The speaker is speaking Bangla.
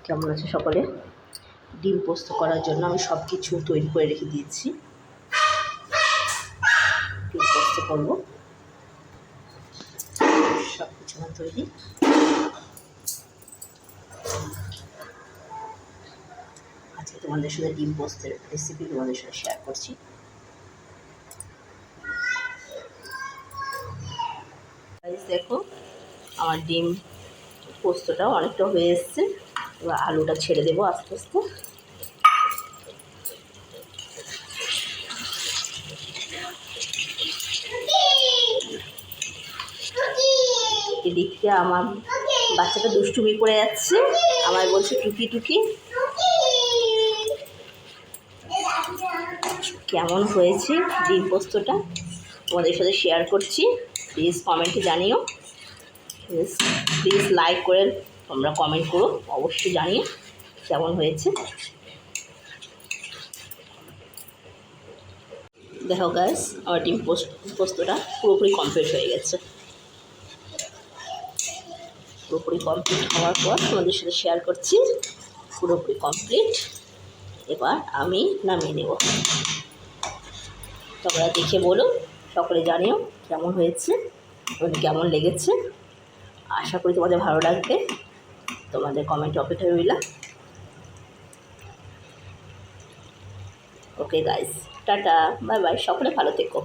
কেমন আছে সকলে? ডিম পোস্ত করার জন্য আমি সব কিছু তৈরি করে রেখে দিয়েছি। ডিম পোস্ত করবো, সব কিছু আমার তৈরি। আজকে তোমাদের সাথে ডিম পোস্তের রেসিপি তোমাদের সাথে শেয়ার করছি। দেখো আমার ডিম পোস্তটাও অনেকটা হয়ে এসছে। এবার আলুটা ছেড়ে দেবো আস্তে আস্তে। এদিক থেকে আমার বাচ্চাটা দুষ্টুমি করে যাচ্ছে, আমায় বলছে টুকি টুকি। কেমন হয়েছে ডিম পোস্তটা তোমাদের সাথে শেয়ার করছি। প্লিজ কমেন্টে জানিও, প্লিজ লাইক করে তোমরা কমেন্ট করো, অবশ্যই জানিও কেমন হয়েছে। দেখো গাইস, আমার ডিম পোস্তটা পুরোপুরি কমপ্লিট হয়ে গেছে। পুরোপুরি কমপ্লিট হওয়ার পর তোমাদের সাথে শেয়ার করছি। পুরোপুরি কমপ্লিট। এবার আমি নামিয়ে নেব। তোমরা দেখে বলো, সকলে জানিও কেমন হয়েছে, তোমাদের কেমন লেগেছে। আশা করি তোমাদের ভালো লাগবে। তোমাদের কমেন্ট অপেক্ষায় রইলাম। Okay guys, tata, bye bye, সকলে ভালো থেকো।